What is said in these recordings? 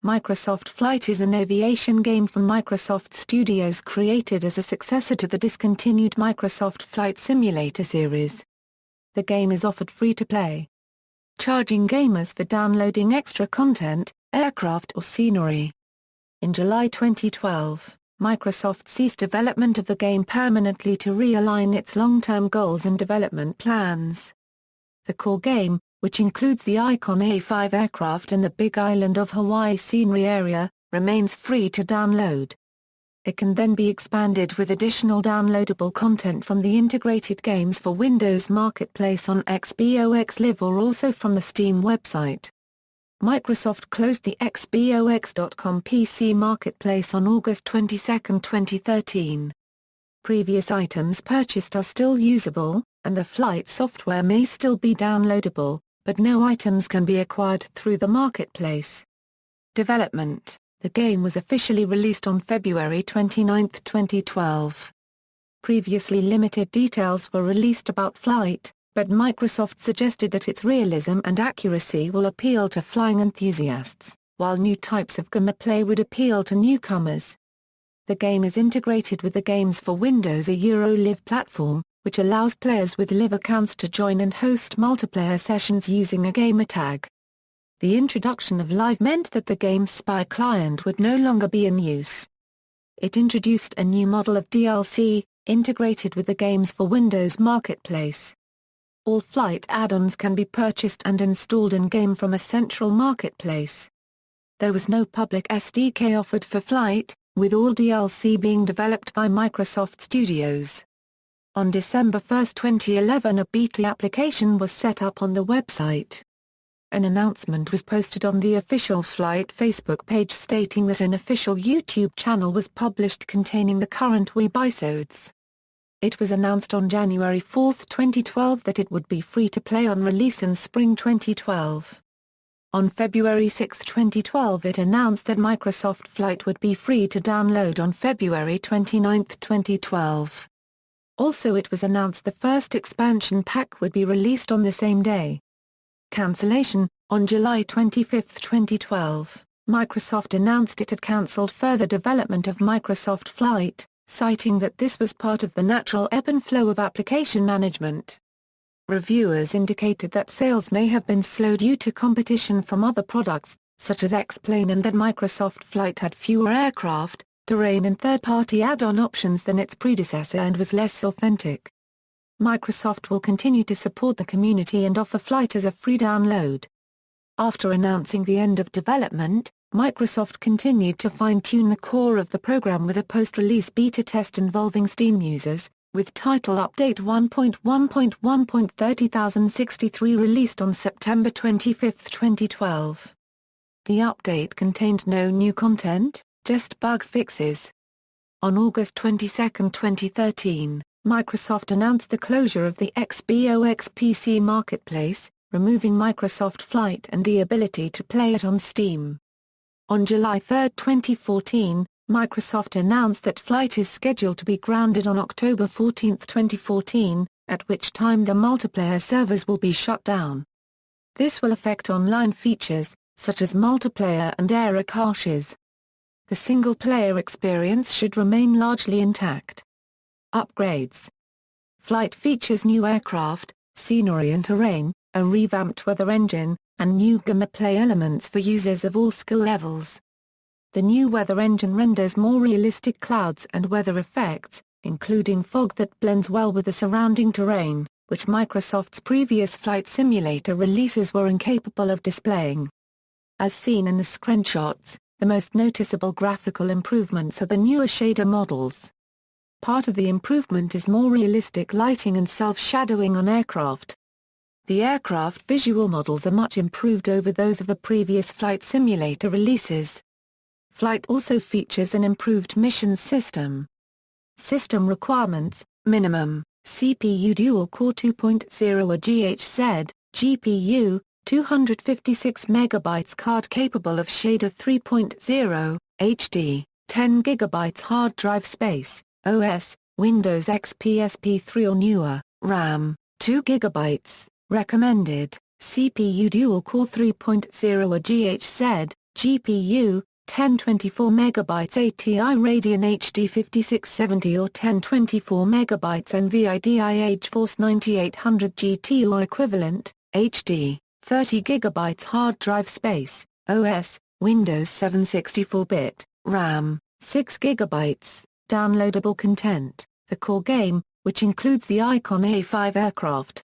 Microsoft Flight is an aviation game from Microsoft Studios created as a successor to the discontinued Microsoft Flight Simulator series. The game is offered free to play, charging gamers for downloading extra content, aircraft or scenery. In July 2012, Microsoft ceased development of the game permanently to realign its long-term goals and development plans. The core game, which includes the Icon A5 aircraft and the Big Island of Hawaii scenery area, remains free to download. It can then be expanded with additional downloadable content from the integrated Games for Windows marketplace on Xbox Live or also from the Steam website. Microsoft closed the Xbox.com PC marketplace on August 22, 2013. Previous items purchased are still usable, and the flight software may still be downloadable, but no items can be acquired through the marketplace. Development: the game was officially released on February 29, 2012. Previously limited details were released about Flight, but Microsoft suggested that its realism and accuracy will appeal to flying enthusiasts, while new types of gameplay would appeal to newcomers. The game is integrated with the Games for Windows Live platform, which allows players with Live accounts to join and host multiplayer sessions using a gamertag. The introduction of Live meant that the game's Spy client would no longer be in use. It introduced a new model of DLC, integrated with the Games for Windows marketplace. All Flight add-ons can be purchased and installed in-game from a central marketplace. There was no public SDK offered for Flight, with all DLC being developed by Microsoft Studios. On December 1, 2011, a beta application was set up on the website. An announcement was posted on the official Flight Facebook page stating that an official YouTube channel was published containing the current webisodes. It was announced on January 4, 2012 that it would be free to play on release in spring 2012. On February 6, 2012 it announced that Microsoft Flight would be free to download on February 29, 2012. Also it was announced the first expansion pack would be released on the same day. Cancellation: on July 25, 2012, Microsoft announced it had cancelled further development of Microsoft Flight, citing that this was part of the natural ebb and flow of application management. Reviewers indicated that sales may have been slow due to competition from other products, such as X-Plane, and that Microsoft Flight had fewer aircraft, terrain and third-party add-on options than its predecessor and was less authentic. Microsoft will continue to support the community and offer Flight as a free download. After announcing the end of development, Microsoft continued to fine-tune the core of the program with a post-release beta test involving Steam users, with title Update 1.1.1.30063 released on September 25, 2012. The update contained no new content, just bug fixes. On August 22, 2013, Microsoft announced the closure of the Xbox PC marketplace, removing Microsoft Flight and the ability to play it on Steam. On July 3, 2014, Microsoft announced that Flight is scheduled to be grounded on October 14, 2014, at which time the multiplayer servers will be shut down. This will affect online features, such as multiplayer and error caches. The single-player experience should remain largely intact. Upgrades: Flight features new aircraft, scenery and terrain, a revamped weather engine, and new gameplay elements for users of all skill levels. The new weather engine renders more realistic clouds and weather effects, including fog that blends well with the surrounding terrain, which Microsoft's previous flight simulator releases were incapable of displaying. As seen in the screenshots, the most noticeable graphical improvements are the newer shader models. Part of the improvement is more realistic lighting and self-shadowing on aircraft. The aircraft visual models are much improved over those of the previous flight simulator releases. Flight also features an improved mission system. System requirements: minimum, CPU dual-core 2.0 GHz, GPU, 256 MB card capable of shader 3.0, HD, 10 GB hard drive space, OS, Windows XP SP3 or newer, RAM, 2 GB, recommended, CPU dual-core 3.0 GHz, GPU, 1024 MB ATI Radeon HD 5670 or 1024 MB NVIDIA GeForce 9800 GT or equivalent, HD, 30 GB hard drive space, OS, Windows 7 64-bit, RAM, 6 GB, downloadable content, the core game, which includes the Icon A5 aircraft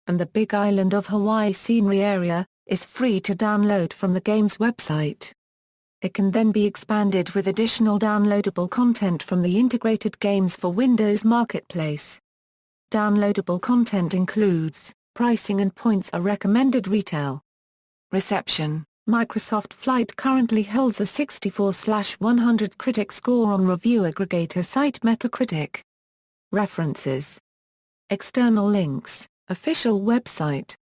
and the Big Island of Hawaii scenery area, is free to download from the game's website. It can then be expanded with additional downloadable content from the integrated Games for Windows marketplace. Downloadable content includes, pricing and points are recommended retail. Reception: Microsoft Flight currently holds a 64/100 critic score on review aggregator site Metacritic. References: External links, official website.